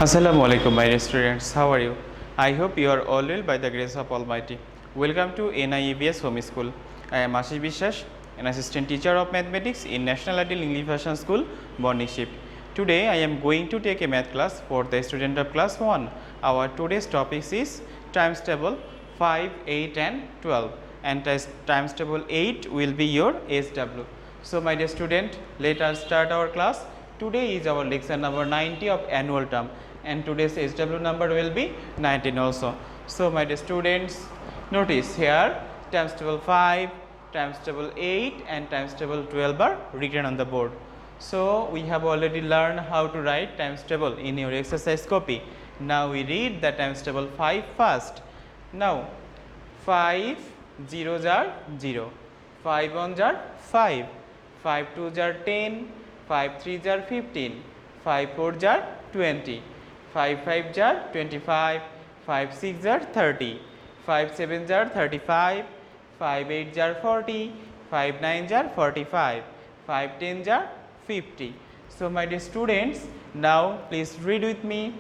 Assalamualaikum my dear students, how are you? I hope you are all well by the grace of Almighty. Welcome to NIEVS Home School. I am Ashis Biswas, an assistant teacher of mathematics in National Ideal English Version School, Morning Shift. Today I am going to take a math class for the student of class 1. Our today's topic is times table 5, 8 and 12, and times table 8 will be your SW. So my dear student, let us start our class. Today is our lecture number 90 of annual term, and today's SW number will be 19 also. So my dear students, notice here times table 5, times table 8 and times table 12 are written on the board. So we have already learned how to write times table in your exercise copy. Now we read the times table 5 first. Now 5 zeros are 0, 5 ones are 5, 5 twos are 10, 5 3s are 15, 5 4s are 20, 5 5s are 25, 5 6s are 30, 5 7s are 35, 5 8s are 40, 5 9s are 45, 5 10s are 50. So my dear students, now please read with me.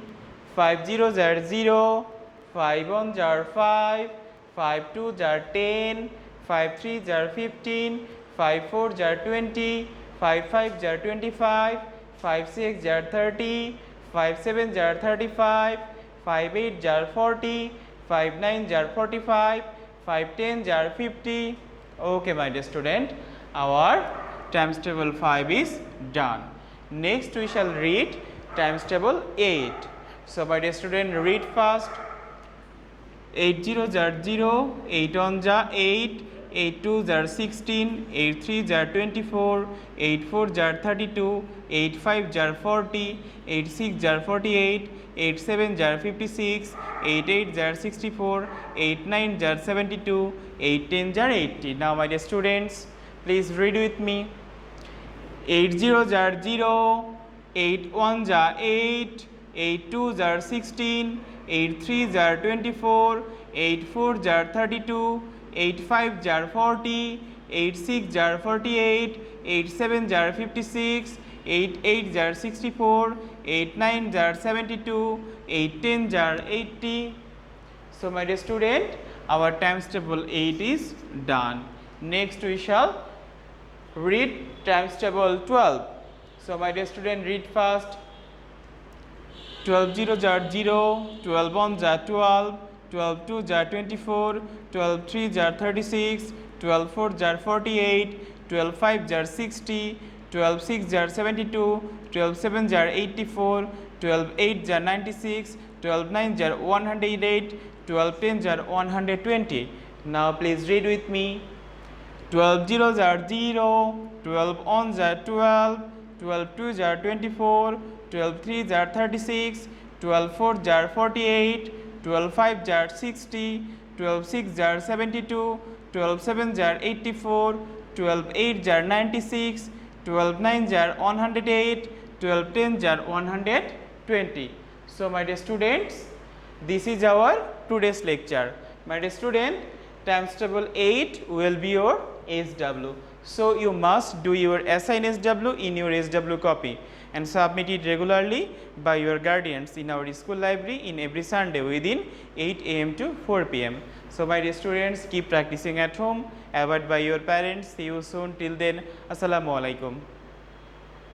5 zeros are 0, 5 ones are 5, 5 2s are 10, 5 3s are 15, 5 4s are 20, 5 5s are 25, 5 6s are 30, 5 7s are 35, 5 8s are 40, 5 9s are 45, 5 10s are 50. Okay my dear student, our times table 5 is done. Next we shall read times table 8. So my dear student, read first. 8 zeros are 0, 8 ones are 8, 8 twos are 16, 8 threes are 24, 8 fours are 32, 8 fives are 40, 8 sixes are 48, 8 sevens are 56, 8 eights are 64, 8 nines are 72, 8 tens are 80. Now my dear students, please read with me. 8 zeros are 0, 8 ones are 8, 8 twos are 16, 8 threes are 24, 8 fours are 32, 8 fives are 40, 8 sixes are 48, 8 sevens are 56, 8 eights are 64, 8 nines are 72, 8 tens are 80. So my dear student, our times table 8 is done. Next we shall read times table 12. So my dear student, read first. 12 zeros are 0, 12 ones are 12, 12 twos are 24, 12 threes are 36, 12 fours are 48, 12 fives are 60, 12 sixes are 72, 12 sevens are 84, 12 eights are 96, 12 nines are 108, 12 tens are 120. Now please read with me. 12 zeros are 0, 12 ones are 12, 12 twos are 24, 12 threes are 36, 12 fours are 48, 12 fives are 60, 12 sixes are 72, 12 sevens are 84, 12 eights are 96, 12 nines are 108, 12 tens are 120. So my dear students, this is our today's lecture. My dear student, times table 8 will be your SW. So you must do your assign SW in your SW copy and submit it regularly by your guardians in our school library in every Sunday within 8 am to 4 pm. So my dear students, keep practicing at home, avoid by your parents. See you soon. Till then, Assalamualaikum.